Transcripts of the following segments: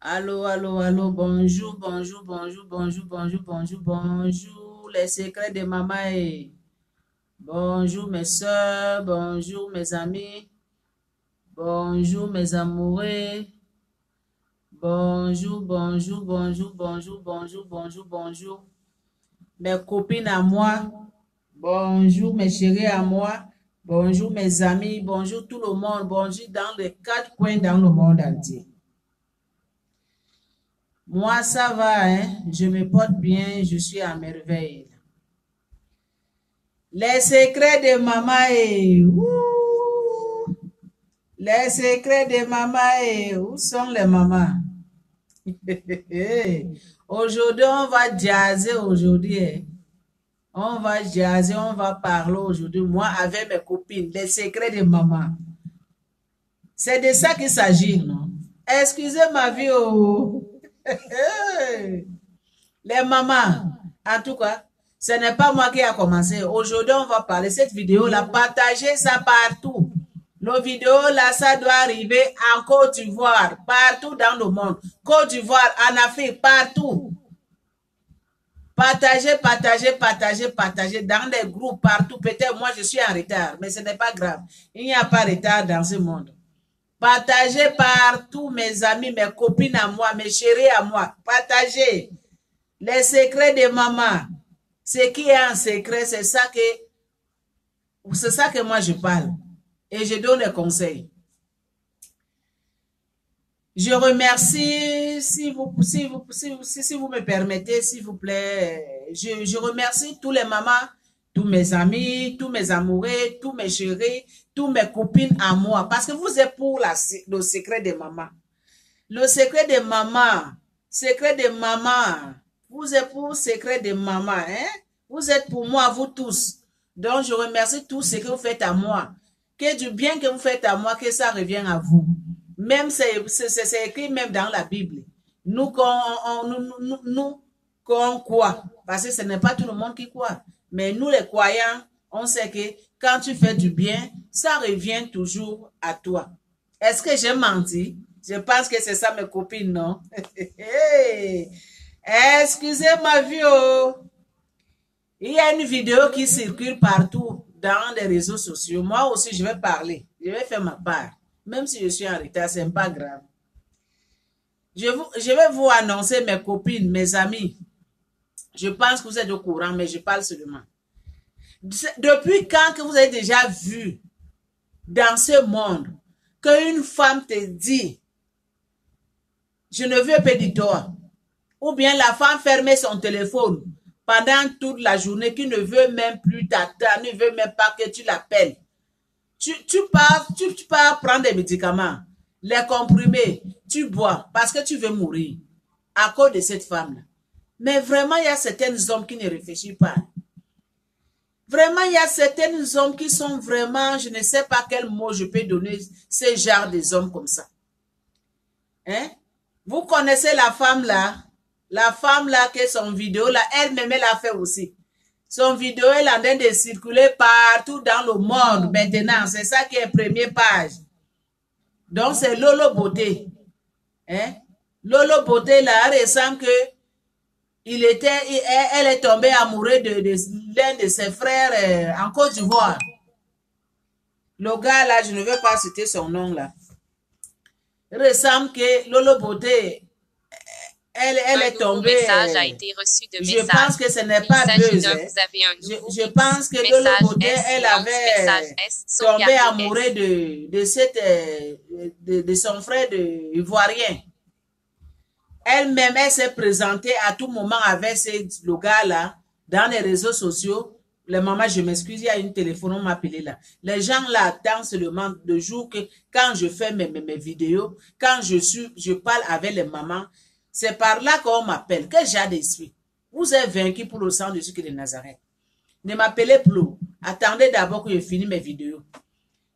Allô, allô, allô, bonjour, bonjour, bonjour, bonjour, bonjour, bonjour, bonjour, les secrets de maman. Bonjour mes soeurs, bonjour mes amis, bonjour mes amoureux, bonjour, bonjour, bonjour, bonjour, bonjour, bonjour, bonjour, mes copines à moi, bonjour mes chéris à moi, bonjour mes amis, bonjour tout le monde, bonjour dans les quatre coins dans le monde entier. Moi, ça va, hein? Je me porte bien, je suis à merveille. Les secrets de maman, ouh! Les secrets de maman, où sont les mamans? Aujourd'hui, on va jazzer aujourd'hui, hein. On va jazzer, on va parler aujourd'hui, moi avec mes copines, les secrets de maman. C'est de ça qu'il s'agit, non? Excusez ma vie, oh! Les mamans, en tout cas, ce n'est pas moi qui a commencé. Aujourd'hui, on va parler cette vidéo-là. Partagez ça partout. Nos vidéos là, ça doit arriver en Côte d'Ivoire, partout dans le monde. Côte d'Ivoire, en Afrique, partout. Partagez, partagez, partagez, partagez dans des groupes partout. Peut-être moi, je suis en retard, mais ce n'est pas grave. Il n'y a pas de retard dans ce monde. Partagez partout, mes amis, mes copines à moi, mes chéris à moi. Partagez. Les secrets de maman. Ce qui est un secret, c'est ça que moi je parle. Et je donne des conseils. Je remercie, si vous me permettez, s'il vous plaît, je remercie tous les mamans, tous mes amis, tous mes amoureux, tous mes chéris, tous mes copines à moi. Parce que vous êtes pour le secret de maman. Le secret de maman. Secret de maman. Vous êtes pour le secret de maman, hein? Vous êtes pour moi, vous tous. Donc, je remercie tout ce que vous faites à moi. Que du bien que vous faites à moi, que ça revienne à vous. Même, c'est écrit même dans la Bible. Nous, qu'on croit. Parce que ce n'est pas tout le monde qui croit. Mais nous, les croyants, on sait que quand tu fais du bien, ça revient toujours à toi. Est-ce que j'ai menti? Je pense que c'est ça mes copines, non? Excusez ma vie, oh. Il y a une vidéo qui circule partout dans les réseaux sociaux. Moi aussi, je vais parler. Je vais faire ma part. Même si je suis en retard, ce n'est pas grave. Je vais vous annoncer mes copines, mes amis. Je pense que vous êtes au courant, mais je parle seulement. Depuis quand que vous avez déjà vu dans ce monde qu'une femme te dit « Je ne veux pas de toi » ou bien la femme ferme son téléphone pendant toute la journée, qui ne veut même plus t'attendre, ne veut même pas que tu l'appelles. Tu pars prendre des médicaments, les comprimés, tu bois parce que tu veux mourir à cause de cette femme-là. Mais vraiment, il y a certains hommes qui ne réfléchissent pas. Vraiment, il y a certains hommes qui sont vraiment, je ne sais pas quel mot je peux donner, ce genre de hommes comme ça. Hein? Vous connaissez la femme là? La femme là, que son vidéo là, elle-même elle a fait aussi. Son vidéo, elle est en train de circuler partout dans le monde maintenant. C'est ça qui est première page. Donc, c'est Lolo Beauté. Hein? Lolo Beauté là, elle ressemble que elle est tombée amoureuse de l'un de ses frères en Côte d'Ivoire. Le gars là, je ne vais pas citer son nom là. Il ressemble que Lolo Beauté, elle est tombée. Message a été reçu de je pense que ce n'est pas Buzz. Je pense que Lolo Beauté, elle avait tombé amoureuse de son frère ivoirien. Elle-même, elle s'est présentée à tout moment avec le gars là, dans les réseaux sociaux. Les mamans, je m'excuse, il y a une téléphone, on m'a appelé là. Les gens là attendent seulement le jour que, quand je fais mes vidéos, quand je parle avec les mamans, c'est par là qu'on m'appelle. Quel genre d'esprit? Vous êtes vaincu pour le sang de Jésus de Nazareth. Ne m'appelez plus. Attendez d'abord que je finisse mes vidéos.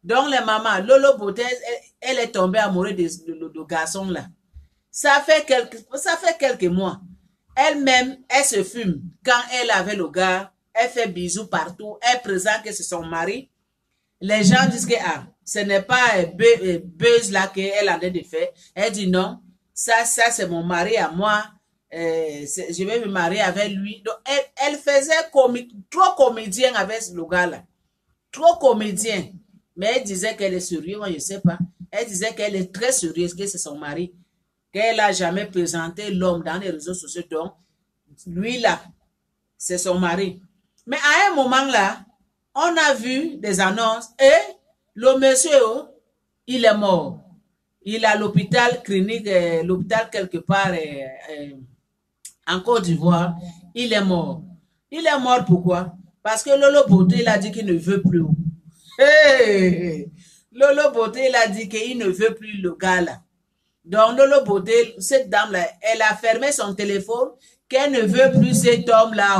Donc les mamans, Lolo Beauté, elle est tombée amoureuse de garçon là. Ça fait quelques mois. Elle-même, elle se fume. Quand elle avait le gars, elle fait bisous partout. Elle présente que c'est son mari. Les gens disent que ce n'est pas Buzz là qu'elle a de faire. Elle dit non, ça c'est mon mari à moi, je vais me marier avec lui. Donc, elle faisait trop comédien avec le gars-là. Trop comédien. Mais elle disait qu'elle est sérieuse, moi je ne sais pas. Elle disait qu'elle est très sérieuse, que c'est son mari. Qu'elle n'a jamais présenté l'homme dans les réseaux sociaux. Donc, lui là, c'est son mari. Mais à un moment là, on a vu des annonces et le monsieur, il est mort. Il est à l'hôpital clinique, l'hôpital quelque part en Côte d'Ivoire. Il est mort. Il est mort pourquoi? Parce que Lolo Beauté, il a dit qu'il ne veut plus. Hey! Lolo Beauté, il a dit qu'il ne veut plus le gars là. Donc Lolo Beauté, cette dame là, elle a fermé son téléphone, qu'elle ne veut plus cet homme là.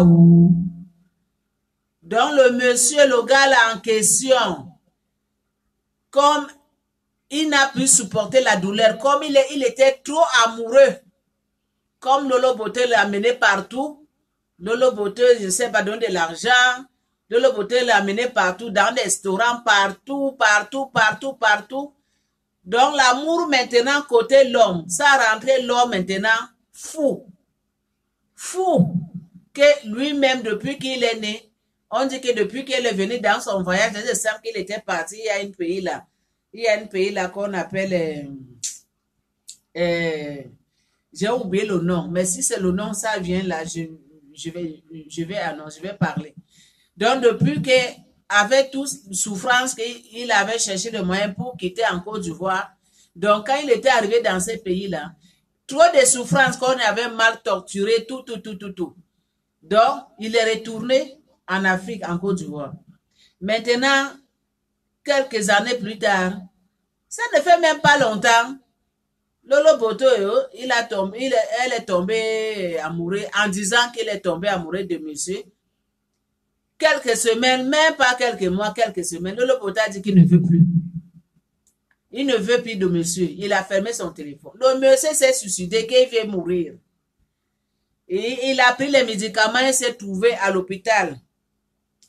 Donc le monsieur, le gars là en question, comme il n'a pu supporter la douleur, comme il était trop amoureux, comme Lolo Beauté l'a amené partout, Lolo Beauté, je ne sais pas, donner de l'argent, Lolo Beauté l'a amené partout, dans des restaurants, partout. Donc l'amour maintenant côté l'homme, ça a rentré l'homme maintenant fou. Fou. Que lui-même, depuis qu'il est né, on dit que depuis qu'il est venu dans son voyage, c'est simple qu'il était parti, il y a un pays là. Il y a un pays là qu'on appelle, j'ai oublié le nom, mais si c'est le nom, ça vient là, je vais parler. Donc, depuis que, avec toute souffrance qu'il avait cherché le moyen pour quitter en Côte d'Ivoire, donc quand il était arrivé dans ces pays-là, trop de souffrance qu'on avait mal torturé, tout. Donc, il est retourné en Afrique, en Côte d'Ivoire. Maintenant, quelques années plus tard, ça ne fait même pas longtemps, Lolo Boto, elle est tombée amoureuse en disant qu'elle est tombée amoureuse de monsieur. Quelques semaines, même pas quelques mois, quelques semaines, Lolo Boto a dit qu'il ne veut plus. Il ne veut plus de monsieur. Il a fermé son téléphone. Le monsieur s'est suicidé, qu'il veut mourir. Et il a pris les médicaments et s'est trouvé à l'hôpital.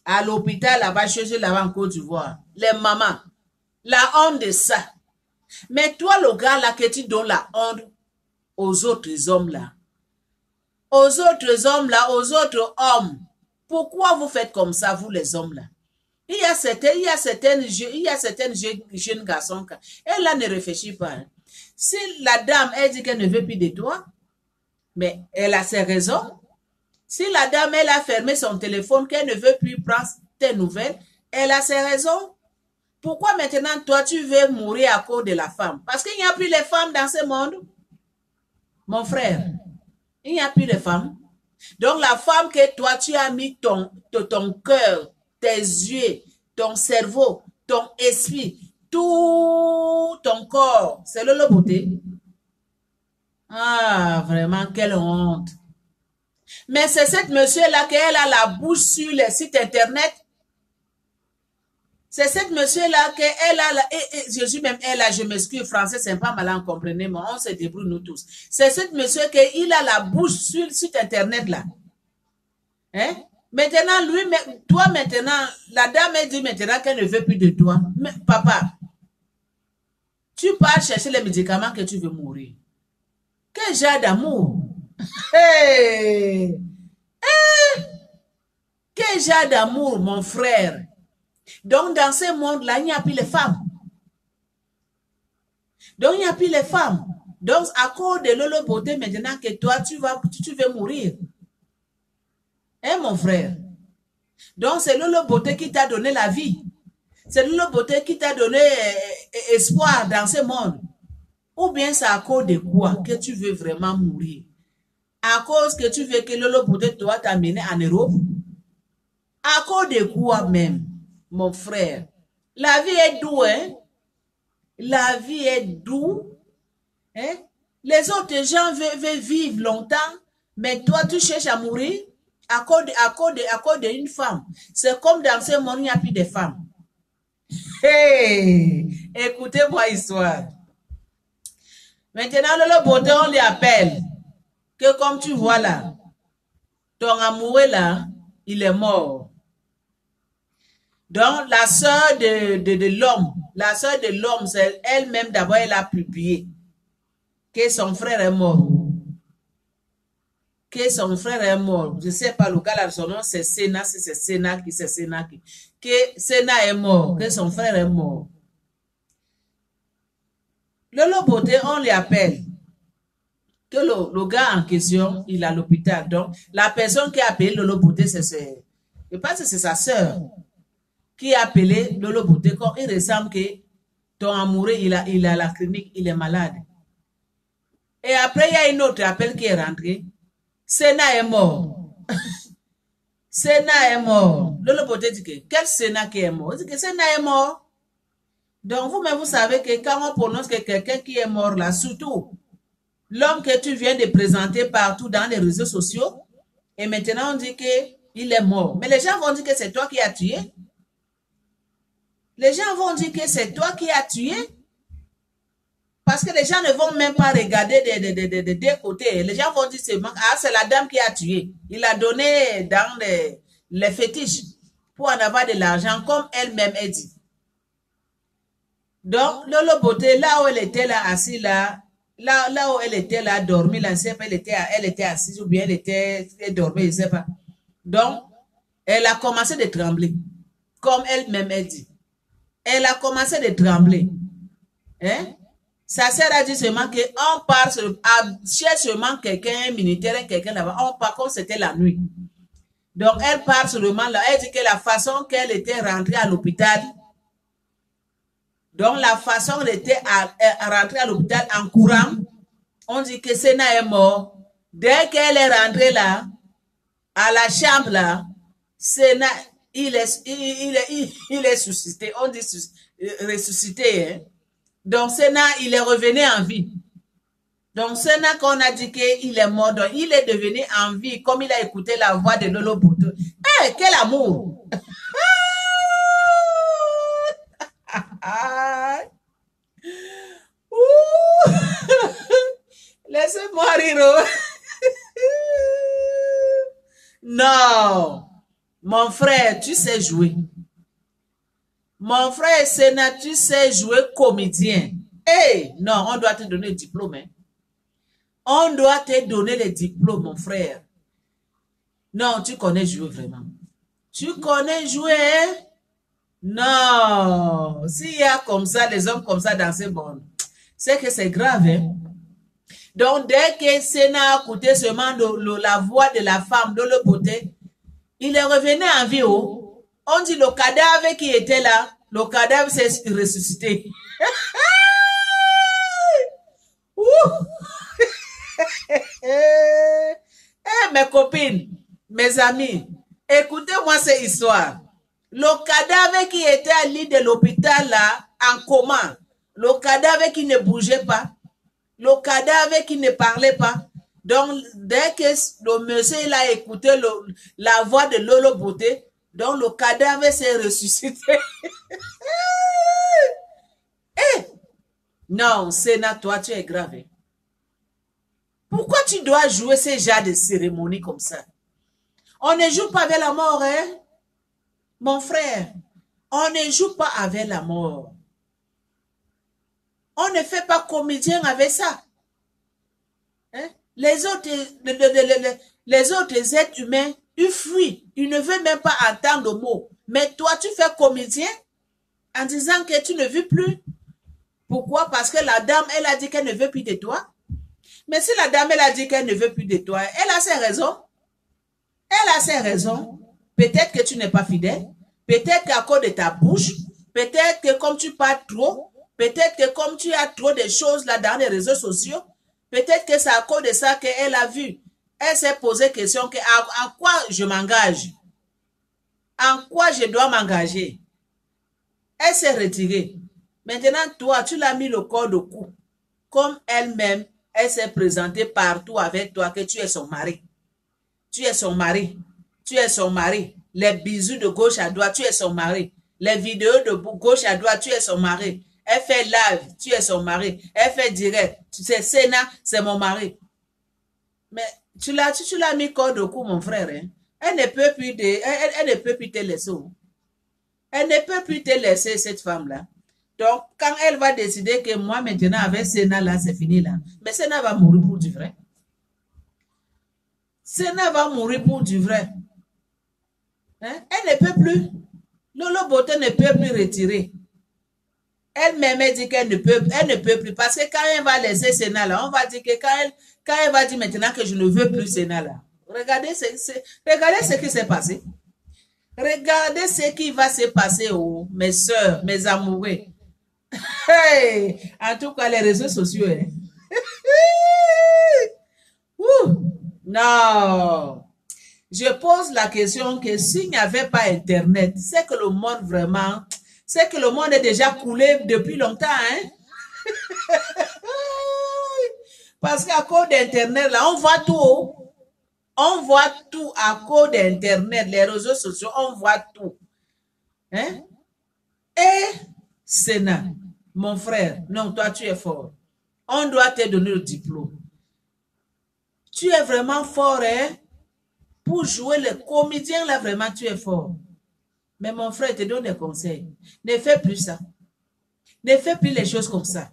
À l'hôpital, là-bas, chez là-bas en Côte d'Ivoire. Les mamans. La honte de ça. Mais toi, le gars là, que tu donnes la honte aux autres hommes là. Aux autres hommes là, aux autres hommes. Pourquoi vous faites comme ça, vous les hommes là? Il y a certaines jeunes garçons, elle là ne réfléchit pas. Si la dame, elle dit qu'elle ne veut plus de toi, mais elle a ses raisons. Si la dame, elle a fermé son téléphone, qu'elle ne veut plus prendre tes nouvelles, elle a ses raisons. Pourquoi maintenant, toi, tu veux mourir à cause de la femme? Parce qu'il n'y a plus les femmes dans ce monde. Mon frère, il n'y a plus de femmes. Donc, la femme que toi, tu as mis ton cœur, tes yeux, ton cerveau, ton esprit, tout ton corps, c'est le beauté. Ah, vraiment, quelle honte. Mais c'est cette monsieur-là qu'elle a la bouche sur les sites internet. C'est cette monsieur-là qu'elle a, je suis même elle là, je m'excuse, français, c'est pas mal, comprenez, mais on se débrouille nous tous. C'est cette monsieur qu'il a la bouche sur le site internet là. Hein? Maintenant, lui, toi maintenant, la dame elle dit maintenant qu'elle ne veut plus de toi. Mais papa, tu pars chercher les médicaments que tu veux mourir. Quel genre d'amour? Hey! Hey! Quel genre d'amour, mon frère? Donc, dans ce monde-là, il n'y a plus les femmes. Donc, il n'y a plus les femmes. Donc, à cause de Lolo Beauté, maintenant que toi, tu veux mourir. Hein, mon frère? Donc, c'est Lolo Beauté qui t'a donné la vie. C'est Lolo Beauté qui t'a donné espoir dans ce monde. Ou bien c'est à cause de quoi que tu veux vraiment mourir? À cause que tu veux que Lolo Beauté toi t'amener en Europe? À cause de quoi même, mon frère? La vie est douce, hein? La vie est douce. Hein? Les autres gens veulent vivre longtemps, mais toi tu cherches à mourir à cause d'une femme. C'est comme dans ce monde, il n'y a plus de femmes. Hey! Écoutez-moi histoire. Maintenant, le Beauté, on lui appelle que comme tu vois là, ton amoureux là, il est mort. Donc, la sœur de l'homme, c'est elle-même d'abord, elle a publié. que son frère est mort. Que son frère est mort. Je ne sais pas, le gars là, son nom c'est Sena, c'est Sena qui, c'est Sena qui. Que Sena est mort, que son frère est mort. Lolo Beauté, on l'appelle. Que le gars en question, il est à l'hôpital. Donc, la personne qui a appelé Lolo Beauté, je pense que c'est sa sœur qui a appelé Lolo Beauté. Quand il ressemble que ton amoureux, il est à la clinique, il est malade. Et après, il y a une autre appel qui est rentrée. Sena est mort. Sena est mort. Lolo Beauté dit que, quel Sena qui est mort? Il dit que Sena est mort. Donc, vous-même, vous savez que quand on prononce que quelqu'un qui est mort là, surtout l'homme que tu viens de présenter partout dans les réseaux sociaux, et maintenant on dit qu'il est mort. Mais les gens vont dire que c'est toi qui as tué. Les gens vont dire que c'est toi qui as tué. Parce que les gens ne vont même pas regarder des deux côtés. Les gens vont dire c'est la dame qui a tué. Il a donné dans les fétiches pour en avoir de l'argent, comme elle-même a dit. Donc, Lolo Beauté, là où elle était là, assise là où elle était là, dormie, là, je ne sais pas, elle était assise ou bien elle dormait, je ne sais pas. Donc, elle a commencé de trembler, comme elle-même a dit. Elle a commencé de trembler. Hein? Sa sœur a dit seulement qu'on part, cherche seulement quelqu'un, un militaire, quelqu'un là-bas, on part comme c'était la nuit. Donc, elle part seulement là, elle dit que la façon qu'elle était rentrée à l'hôpital, donc la façon qu'elle était rentrée à l'hôpital en courant, on dit que Sena est mort. Dès qu'elle est rentrée là, à la chambre là, Sena, il est suscité, on dit ressuscité, hein. Donc, Sena, il est revenu en vie. Donc, Sena, qu'on a dit qu'il est mort, donc il est devenu en vie, comme il a écouté la voix de Lolo Beauté. Eh, quel amour! Laissez-moi rire. Non, mon frère, tu sais jouer. Mon frère Sena, tu sais jouer comédien. Hey, non, on doit te donner le diplôme. Hein. On doit te donner le diplôme, mon frère. Non, tu connais jouer vraiment. Tu connais jouer, hein? Non. S'il y a comme ça, les hommes comme ça dans ce monde, c'est que c'est grave, hein? Donc, dès que Sena a écouté seulement la voix de la femme de Lolo Beauté, il est revenu en vie. Oh. On dit le cadavre qui était là, le cadavre s'est ressuscité. Mes copines, mes amis, écoutez-moi cette histoire. Le cadavre qui était à l'île de l'hôpital là, en coma, le cadavre qui ne bougeait pas, le cadavre qui ne parlait pas. Donc, dès que le monsieur il a écouté la voix de Lolo Beauté, donc le cadavre s'est ressuscité. Non, Sena, toi, tu es grave. Pourquoi tu dois jouer ces genres de cérémonies comme ça? On ne joue pas avec la mort, hein? Mon frère, on ne joue pas avec la mort. On ne fait pas comédien avec ça. Hein? Les autres êtres humains, ils fuient. Ils ne veulent même pas entendre le mot. Mais toi, tu fais comédien en disant que tu ne veux plus. Pourquoi? Parce que la dame, elle a dit qu'elle ne veut plus de toi. Mais si la dame, elle a dit qu'elle ne veut plus de toi, elle a ses raisons. Elle a ses raisons. Peut-être que tu n'es pas fidèle. Peut-être qu'à cause de ta bouche. Peut-être que comme tu parles trop. Peut-être que comme tu as trop de choses là dans les réseaux sociaux. Peut-être que c'est à cause de ça qu'elle a vu. Elle s'est posé question que en quoi je m'engage? En quoi je dois m'engager? Elle s'est retirée. Maintenant, toi, tu l'as mis le corps de cou. Comme elle-même, elle s'est présentée partout avec toi que tu es son mari. Tu es son mari. Tu es son mari. Les bisous de gauche à droite, tu es son mari. Les vidéos de gauche à droite, tu es son mari. Elle fait live, tu es son mari. Elle fait direct. Tu sais, Sena, c'est mon mari. Mais tu l'as mis corps de cou, mon frère. Hein? Elle ne peut plus te laisser. Elle ne peut plus te laisser, cette femme-là. Donc, quand elle va décider que moi, maintenant, avec Sénat, là, c'est fini, là. Mais Sénat va mourir pour du vrai. Sénat va mourir pour du vrai. Hein? Elle ne peut plus. Lolo Beauté ne peut plus retirer. Elle-même dit qu'elle ne peut plus. Parce que quand elle va laisser Sénat, là, on va dire que quand elle va dire maintenant que je ne veux plus Sénat, là. Regardez ce qui s'est passé. Regardez ce qui va se passer, oh, mes soeurs, mes amoureux. Hey! En tout cas, les réseaux sociaux. Hein. Non. Je pose la question que s'il n'y avait pas Internet, c'est que le monde vraiment, c'est que le monde est déjà coulé depuis longtemps. Hein? Parce qu'à cause d'Internet, là, on voit tout. On voit tout à cause d'Internet, les réseaux sociaux, on voit tout. Hein? Et Sénat, mon frère, non, toi tu es fort. On doit te donner le diplôme. Tu es vraiment fort, hein? Pour jouer le comédien, là, vraiment, tu es fort. Mais mon frère, te donne des conseils. Ne fais plus ça. Ne fais plus les choses comme ça.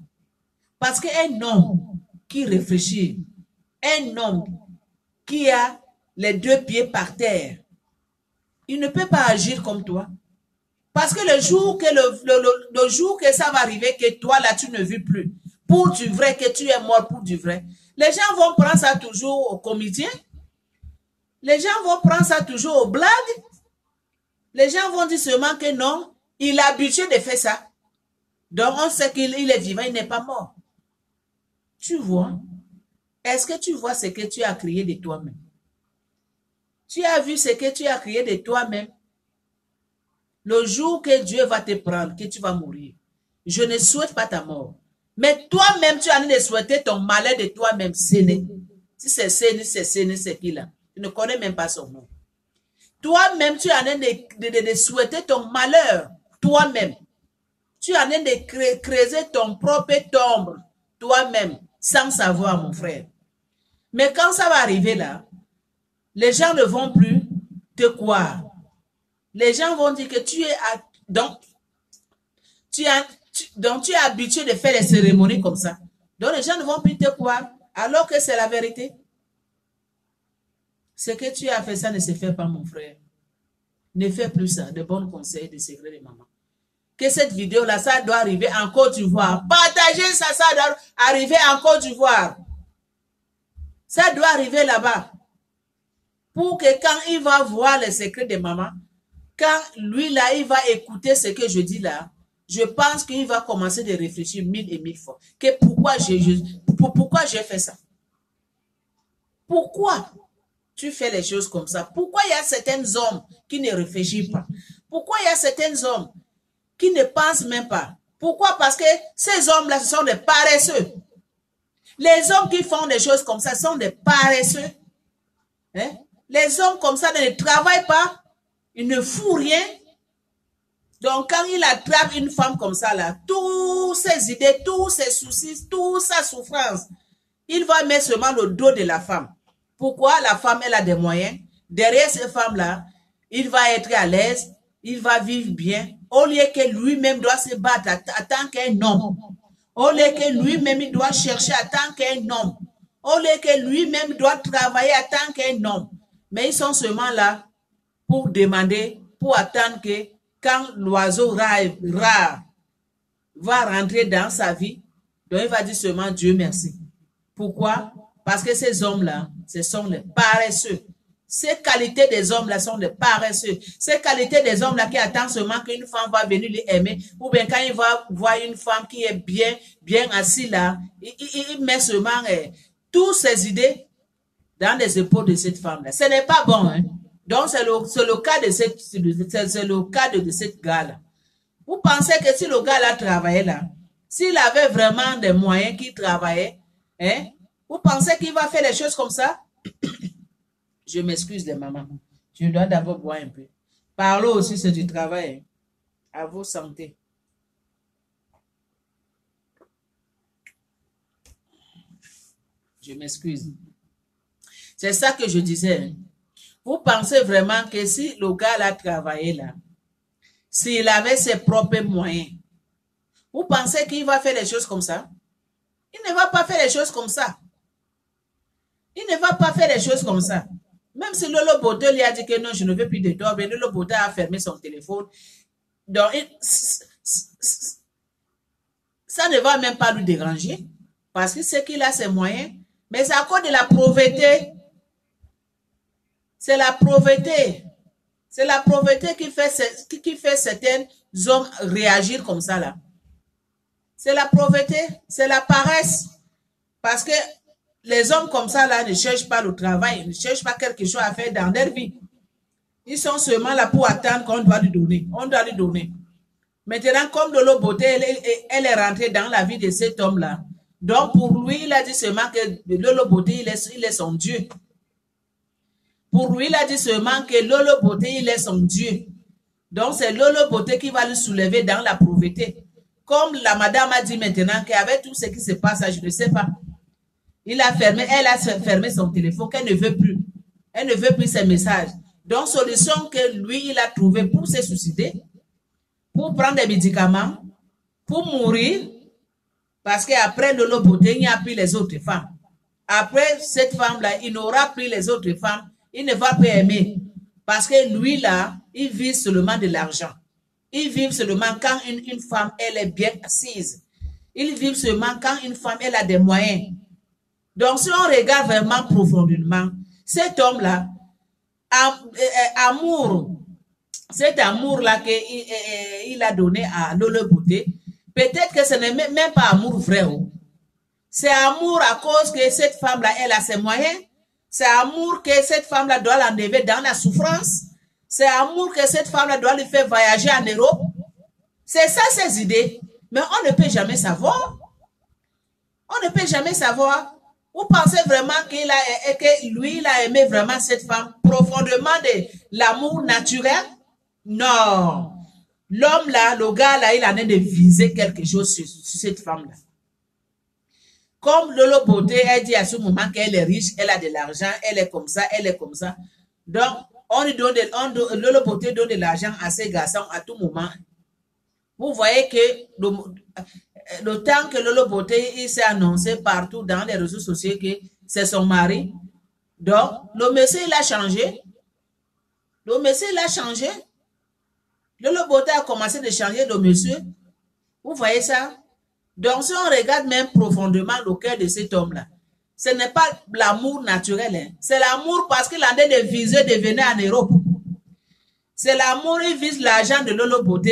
Parce qu'un homme qui réfléchit, un homme qui a les deux pieds par terre, il ne peut pas agir comme toi. Parce que le jour que ça va arriver, que toi, là, tu ne vis plus, pour du vrai, que tu es mort pour du vrai, les gens vont prendre ça toujours au comédien. Les gens vont prendre ça toujours aux blagues. Les gens vont dire seulement que non, il est habitué de faire ça. Donc, on sait qu'il est vivant, il n'est pas mort. Tu vois? Est-ce que tu vois ce que tu as créé de toi-même? Tu as vu ce que tu as créé de toi-même? Le jour que Dieu va te prendre, que tu vas mourir, je ne souhaite pas ta mort. Mais toi-même, tu as envie de souhaiter ton malheur de toi-même, Séné. Si c'est Séné, c'est qui là? Tu ne connais même pas son nom. Toi-même, tu as envie de souhaiter ton malheur, toi-même. Tu as envie de creuser ton propre tombe, toi-même, sans savoir, mon frère. Mais quand ça va arriver là, les gens ne vont plus te croire. Les gens vont dire que tu es donc tu es habitué de faire les cérémonies comme ça. Donc les gens ne vont plus te croire alors que c'est la vérité. Ce que tu as fait, ça ne se fait pas, mon frère. Ne fais plus ça. De bons conseils, de secrets de maman. Que cette vidéo-là, ça doit arriver en Côte d'Ivoire. Partagez ça, ça doit arriver en Côte d'Ivoire. Ça doit arriver là-bas. Pour que quand il va voir les secrets de maman, quand lui là, il va écouter ce que je dis là, je pense qu'il va commencer de réfléchir 1000 et 1000 fois. Que pourquoi j'ai fait ça? Pourquoi tu fais les choses comme ça? Pourquoi il y a certains hommes qui ne réfléchissent pas? Pourquoi il y a certains hommes qui ne pensent même pas? Pourquoi? Parce que ces hommes-là, ce sont des paresseux. Les hommes qui font des choses comme ça sont des paresseux. Hein? Les hommes comme ça ne travaillent pas. Ils ne font rien. Donc, quand il attrape une femme comme ça, là, toutes ses idées, tous ses soucis, toute sa souffrance, il va mettre seulement le dos de la femme. Pourquoi? La femme, elle a des moyens. Derrière ces femmes-là, il va être à l'aise, il va vivre bien, au lieu que lui-même doit se battre en tant qu'un homme. Au lieu que lui-même, il doit chercher en tant qu'un homme. Au lieu que lui-même doit travailler en tant qu'un homme. Mais ils sont seulement là pour demander, pour attendre que quand l'oiseau rare va rentrer dans sa vie, donc il va dire seulement Dieu merci. Pourquoi? Parce que ces hommes-là, ce sont les paresseux. Ces qualités des hommes-là sont des paresseux. Ces qualités des hommes-là qui attendent seulement qu'une femme va venir les aimer, ou bien quand il va voir une femme qui est bien assise là, il met seulement toutes ses idées dans les épaules de cette femme-là. Ce n'est pas bon, hein? Donc, c'est le cas de cette gars-là. Vous pensez que si le gars-là travaillait là, s'il avait vraiment des moyens qu'il travaillait, hein, vous pensez qu'il va faire des choses comme ça? Je m'excuse les mamans. Je dois d'abord boire un peu. Parlons aussi, c'est du travail. Hein. À vos santé. Je m'excuse. C'est ça que je disais. Hein. Vous pensez vraiment que si le gars là travaillait là, s'il avait ses propres moyens, Vous pensez qu'il va faire des choses comme ça? Il ne va pas faire des choses comme ça. Il ne va pas faire des choses comme ça. Même si Lolo Bote lui a dit que non, je ne veux plus de toi, mais Lolo Bote a fermé son téléphone. Donc, ça ne va même pas lui déranger. Parce que c'est qu'il a ses moyens. Mais c'est à cause de la pauvreté. C'est la pauvreté. C'est la pauvreté qui fait certains hommes réagir comme ça là. C'est la pauvreté, c'est la paresse. Parce que les hommes comme ça là ne cherchent pas le travail, ne cherchent pas quelque chose à faire dans leur vie. Ils sont seulement là pour attendre qu'on doit lui donner. On doit lui donner. Maintenant, comme Lolo Bote, elle est rentrée dans la vie de cet homme-là. Donc, pour lui, il a dit seulement que Lolo Bote, il est son Dieu. Pour lui, il a dit seulement que Lolo Bote, il est son Dieu. Donc, c'est Lolo Bote qui va le soulever dans la pauvreté. Comme la madame a dit maintenant qu'avec tout ce qui se passe, je ne sais pas. Elle a fermé son téléphone, qu'elle ne veut plus. Elle ne veut plus ses messages. Donc, solution que lui, il a trouvé pour se suicider, pour prendre des médicaments, pour mourir, parce qu'après Lolo Bote, il n'y a plus les autres femmes. Après cette femme-là, il n'aura plus les autres femmes. Il ne va plus aimer. Parce que lui, là, il vit seulement de l'argent. Il vit seulement quand une femme, elle est bien assise. Il vit seulement quand une femme, elle a des moyens. Donc, si on regarde vraiment profondément, cet homme-là, cet amour-là qu'il a donné à Lolo Bote, peut-être que ce n'est même pas amour vrai. C'est amour à cause que cette femme-là, elle a ses moyens. C'est amour que cette femme-là doit l'enlever dans la souffrance. C'est amour que cette femme-là doit lui faire voyager en Europe. C'est ça ses idées. Mais on ne peut jamais savoir. On ne peut jamais savoir. Vous pensez vraiment que lui, il a aimé vraiment cette femme profondément de l'amour naturel? Non. L'homme là, le gars là, il en est de viser quelque chose sur cette femme-là. Comme Lolo Bote a dit à ce moment qu'elle est riche, elle a de l'argent, elle est comme ça, elle est comme ça. Donc, Lolo Bote donne de l'argent à ces garçons à tout moment. Vous voyez que le temps que Lolo Bote s'est annoncé partout dans les réseaux sociaux que c'est son mari. Donc, le monsieur, il a changé. Le monsieur, il a changé. Lolo Bote a commencé de changer le monsieur. Vous voyez ça? Donc, si on regarde même profondément le cœur de cet homme-là, ce n'est pas l'amour naturel. Hein. C'est l'amour parce qu'il a de viser de venir en Europe. C'est l'amour, il vise l'argent de Lolo Bote.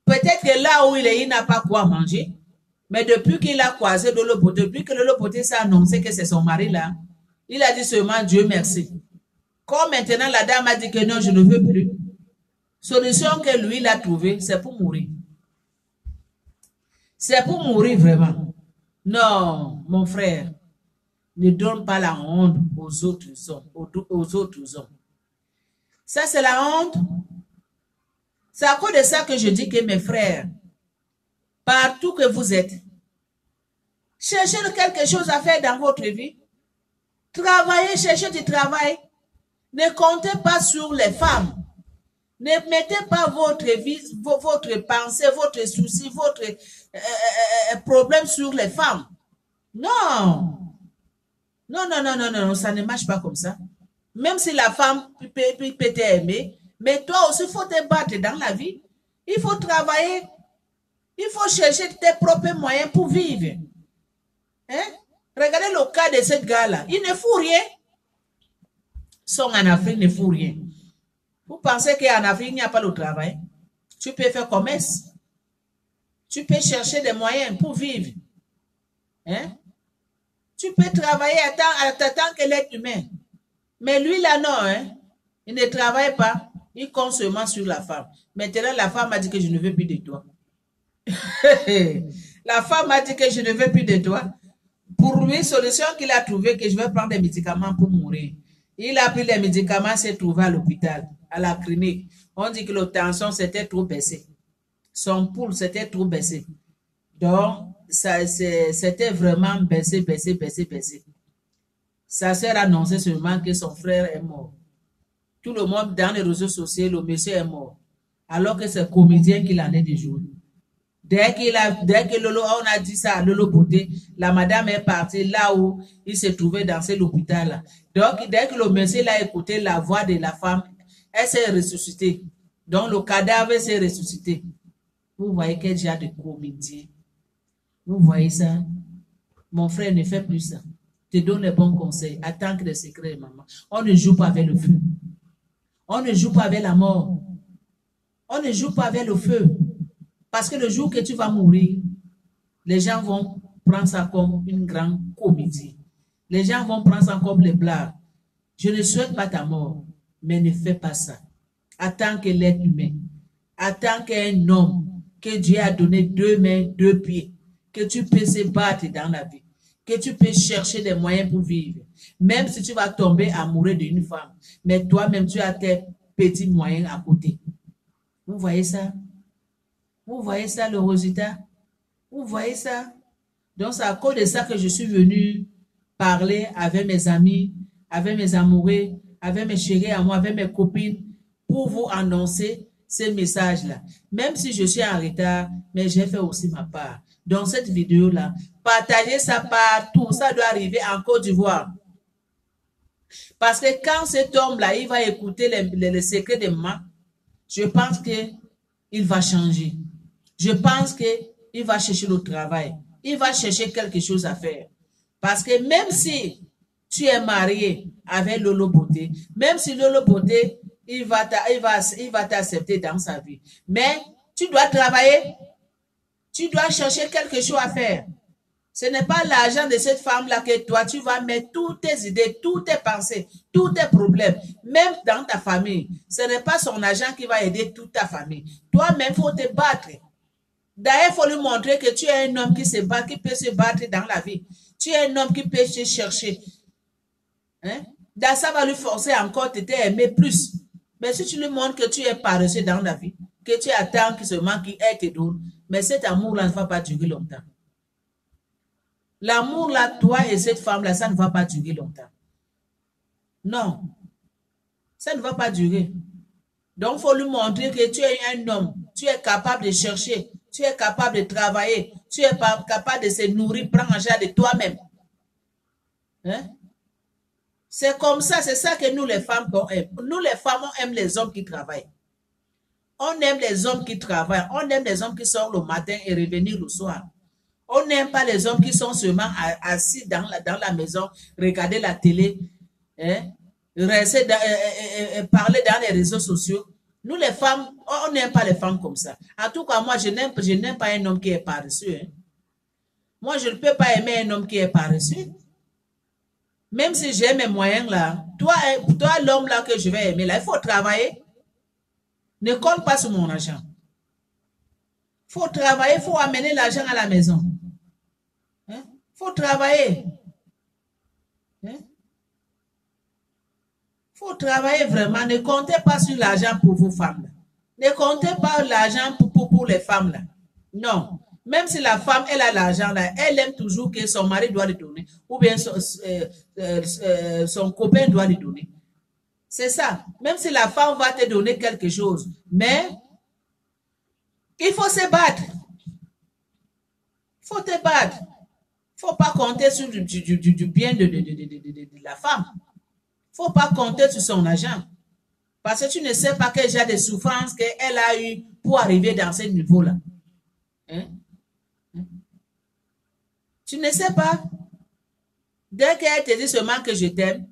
Peut-être que là où il est, il n'a pas quoi manger. Mais depuis qu'il a croisé Lolo Bote, depuis que Lolo Bote s'est annoncé que c'est son mari là, il a dit seulement Dieu merci. Comme maintenant la dame a dit que non, je ne veux plus. Solution que lui, il a trouvée, c'est pour mourir. C'est pour mourir vraiment. Non, mon frère, ne donne pas la honte aux autres hommes. Ça, c'est la honte. C'est à cause de ça que je dis que mes frères, partout que vous êtes, cherchez quelque chose à faire dans votre vie. Travaillez, cherchez du travail. Ne comptez pas sur les femmes. Ne mettez pas votre vie, votre pensée, votre souci, votre problème sur les femmes. Non. Non, ça ne marche pas comme ça. Même si la femme peut t'aimer, mais toi aussi, il faut te battre dans la vie. Il faut travailler. Il faut chercher tes propres moyens pour vivre. Hein? Regardez le cas de cette gars-là. Il ne fout rien. Son en Afrique ne fout rien. Vous pensez qu'en Afrique, il n'y a pas le travail? Tu peux faire commerce. Tu peux chercher des moyens pour vivre. Hein? Tu peux travailler en tant que l'être humain. Mais lui, là, non. Hein? Il ne travaille pas. Il compte seulement sur la femme. Maintenant, la femme a dit que je ne veux plus de toi. La femme a dit que je ne veux plus de toi. Pour lui, solution qu'il a trouvé, que je vais prendre des médicaments pour mourir. Il a pris les médicaments, s'est trouvé à l'hôpital, à la clinique. On dit que la tension s'était trop baissée. Son pouls s'était trop baissé. Donc, c'était vraiment baissé. Sa sœur annonçait seulement que son frère est mort. Tout le monde dans les réseaux sociaux, le monsieur est mort. Alors que c'est comédien qu'il en est de jouer. Dès que Lolo, on a dit ça à Lolo Beauté, la madame est partie là où il se trouvait dans cet hôpital-là. Donc, dès que le monsieur a écouté la voix de la femme, elle s'est ressuscitée. Donc, le cadavre s'est ressuscité. Vous voyez quel genre de comédien. Vous voyez ça? Mon frère ne fait plus ça. Je te donne les bons conseils. Attends que les secrets, maman. On ne joue pas avec le feu. On ne joue pas avec la mort. On ne joue pas avec le feu. Parce que le jour que tu vas mourir, les gens vont prendre ça comme une grande comédie. Les gens vont prendre ça comme les blagues. Je ne souhaite pas ta mort, mais ne fais pas ça. Attends que l'être humain, attends qu'un homme, que Dieu a donné 2 mains, 2 pieds, que tu peux se battre dans la vie, que tu peux chercher des moyens pour vivre. Même si tu vas tomber amoureux d'une femme, mais toi-même, tu as tes petits moyens à côté. Vous voyez ça? Vous voyez ça, le résultat? Vous voyez ça? Donc, c'est à cause de ça que je suis venu parler avec mes amis, avec mes amoureux, avec mes chéris à moi, avec mes copines, pour vous annoncer ces messages-là. Même si je suis en retard, mais j'ai fait aussi ma part. Dans cette vidéo-là, partagez ça partout. Ça doit arriver en Côte d'Ivoire. Parce que quand cet homme-là, il va écouter les secrets de maman, je pense qu'il va changer. Je pense qu'il va chercher le travail. Il va chercher quelque chose à faire. Parce que même si tu es marié avec Lolo Beauté, même si Lolo Beauté, il va t'accepter dans sa vie. Mais tu dois travailler. Tu dois chercher quelque chose à faire. Ce n'est pas l'argent de cette femme-là que toi, tu vas mettre toutes tes idées, toutes tes pensées, tous tes problèmes, même dans ta famille. Ce n'est pas son argent qui va aider toute ta famille. Toi-même, il faut te battre. D'ailleurs, il faut lui montrer que tu es un homme qui se bat, qui peut se battre dans la vie. Tu es un homme qui peut se chercher. Hein? Ça va lui forcer encore de t'aimer plus. Mais si tu lui montres que tu es paresseux dans la vie, que tu attends que seulement qu'il te donne, mais cet amour-là ne va pas durer longtemps. L'amour-là, toi et cette femme-là, ça ne va pas durer longtemps. Non. Ça ne va pas durer. Donc, il faut lui montrer que tu es un homme. Tu es capable de chercher. Tu es capable de travailler. Tu es capable de se nourrir, prendre en charge de toi-même. Hein? C'est comme ça, c'est ça que nous les femmes, on aime. Nous les femmes, on aime les hommes qui travaillent. On aime les hommes qui travaillent. On aime les hommes qui sortent le matin et revenir le soir. On n'aime pas les hommes qui sont seulement assis dans la maison, regarder la télé, hein, rester parler dans les réseaux sociaux. Nous, les femmes, on n'aime pas les femmes comme ça. En tout cas, moi, je n'aime pas un homme qui est paresseux. Hein. Moi, je ne peux pas aimer un homme qui est paresseux. Même si j'ai mes moyens là, toi l'homme là que je vais aimer là, il faut travailler. Ne compte pas sur mon argent. Il faut travailler, il faut amener l'argent à la maison. Il faut travailler. Il faut travailler vraiment. Ne comptez pas sur l'argent pour vos femmes. Là. Ne comptez pas l'argent pour les femmes. Là. Non. Même si la femme, elle a l'argent, là, elle aime toujours que son mari doit lui donner. Ou bien son copain doit lui donner. C'est ça. Même si la femme va te donner quelque chose. Mais il faut se battre. Il faut te battre. Il ne faut pas compter sur du bien de la femme. Il ne faut pas compter sur son argent. Parce que tu ne sais pas quel genre de souffrance qu'elle a eu pour arriver dans ce niveau-là. Hein? Tu ne sais pas. Dès qu'elle te dit seulement que je t'aime,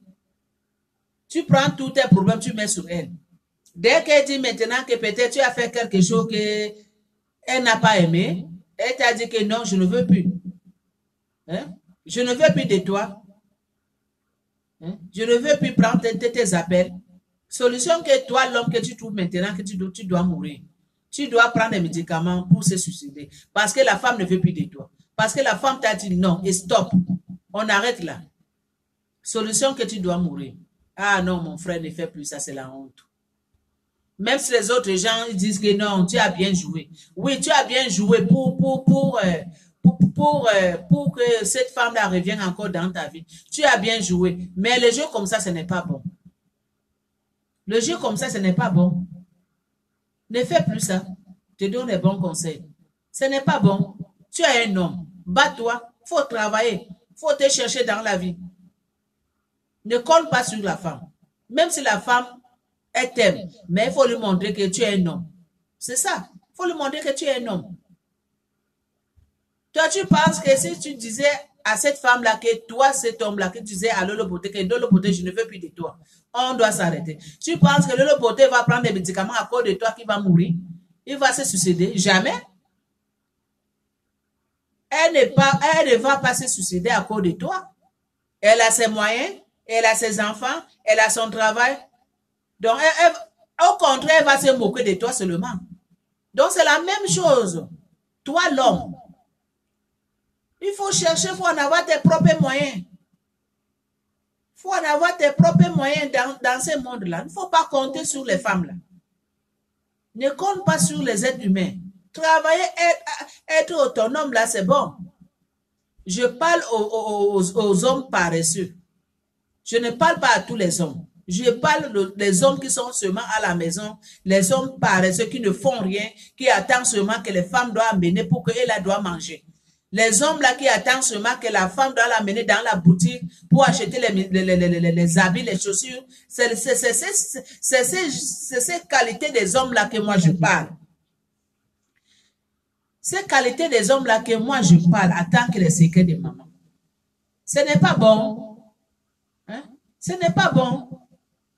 tu prends tous tes problèmes, tu mets sur elle. Dès qu'elle dit maintenant que peut-être tu as fait quelque chose qu'elle n'a pas aimé, elle t'a dit que non, je ne veux plus. Hein? Je ne veux plus de toi. Hein? Je ne veux plus prendre tes appels. Solution que toi, l'homme que tu trouves maintenant, que tu dois mourir. Tu dois prendre des médicaments pour se suicider. Parce que la femme ne veut plus de toi. Parce que la femme t'a dit non et stop. On arrête là. Solution que tu dois mourir. Ah non, mon frère, ne fait plus ça, c'est la honte. Même si les autres gens disent que non, tu as bien joué. Oui, tu as bien joué pour que cette femme-là revienne encore dans ta vie. Tu as bien joué. Mais le jeu comme ça, ce n'est pas bon. Le jeu comme ça, ce n'est pas bon. Ne fais plus ça. Je te donne les bons conseils. Ce n'est pas bon. Tu es un homme. Bats-toi. Il faut travailler. Il faut te chercher dans la vie. Ne compte pas sur la femme. Même si la femme, elle t'aime. Mais il faut lui montrer que tu es un homme. C'est ça. Il faut lui montrer que tu es un homme. Toi, tu penses que si tu disais à cette femme-là que toi, cet homme-là, que tu disais à Lolo Poté, que Lolo Poté, je ne veux plus de toi. On doit s'arrêter. Tu penses que Lolo Poté va prendre des médicaments à cause de toi qui va mourir? Il va se suicider? Jamais. Elle ne va pas se suicider à cause de toi. Elle a ses moyens, elle a ses enfants, elle a son travail. Donc, au contraire, elle va se moquer de toi seulement. Donc, c'est la même chose. Toi, l'homme. Il faut chercher, il faut en avoir tes propres moyens. Il faut en avoir tes propres moyens dans ce monde-là. Il ne faut pas compter sur les femmes-là. Ne compte pas sur les êtres humains. Travailler, être autonome, là, c'est bon. Je parle aux hommes paresseux. Je ne parle pas à tous les hommes. Je parle des hommes qui sont seulement à la maison, les hommes paresseux qui ne font rien, qui attendent seulement que les femmes doivent amener pour qu'elle doit manger. Les hommes là qui attendent seulement que la femme doit l'amener dans la boutique pour acheter les habits, les chaussures. C'est ces qualités des hommes là que moi je parle. Ces qualités des hommes là que moi je parle en tant que les secrets de maman. Ce n'est pas bon. Hein? Ce n'est pas bon.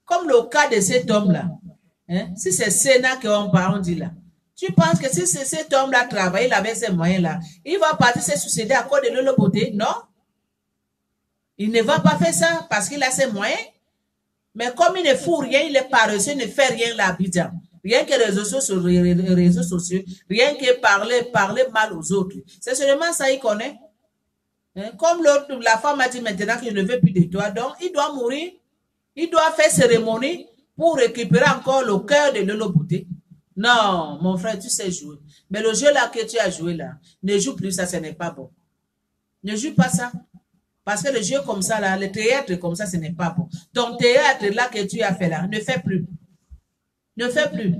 Comme le cas de cet homme-là. Hein? Si c'est Sénat qu'on parle, on dit là. Tu penses que si cet homme-là travaille, il avait ces moyens-là, il va partir se suicider à cause de Lolo Poté? Non. Il ne va pas faire ça parce qu'il a ses moyens. Mais comme il ne fout rien, il est paresseux, il ne fait rien là-bas. Rien que les réseaux sociaux, rien que parler mal aux autres. C'est seulement ça qu'il connaît. Hein? Comme la femme a dit maintenant qu'il ne veut plus de toi, donc il doit mourir. Il doit faire cérémonie pour récupérer encore le cœur de Lolo Poté. Non, mon frère, tu sais jouer. Mais le jeu là que tu as joué là, ne joue plus ça, ce n'est pas bon. Ne joue pas ça. Parce que le jeu comme ça là, le théâtre comme ça, ce n'est pas bon. Ton théâtre là que tu as fait là, ne fais plus. Ne fais plus.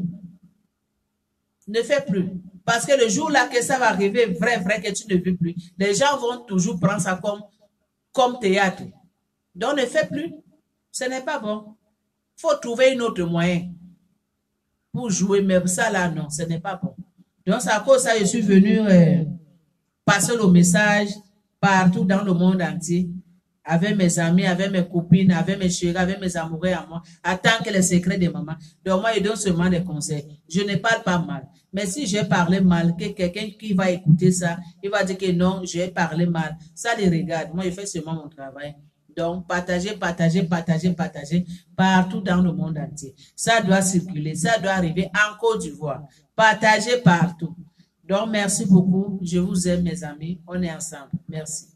Ne fais plus. Parce que le jour là que ça va arriver, vrai, que tu ne veux plus, les gens vont toujours prendre ça comme théâtre. Donc ne fais plus. Ce n'est pas bon. Il faut trouver un autre moyen pour jouer, mais ça là, non, ce n'est pas bon. Donc, c'est à cause de ça que je suis venu passer le message partout dans le monde entier, avec mes amis, avec mes copines, avec mes chéris, avec mes amoureux à moi, en tant que les secrets de maman. Donc, moi, je donne seulement des conseils. Je ne parle pas mal. Mais si j'ai parlé mal, que quelqu'un qui va écouter ça, il va dire que non, j'ai parlé mal. Ça les regarde. Moi, je fais seulement mon travail. Donc, partagez partout dans le monde entier. Ça doit circuler, ça doit arriver en Côte d'Ivoire. Partagez partout. Donc, merci beaucoup. Je vous aime, mes amis. On est ensemble. Merci.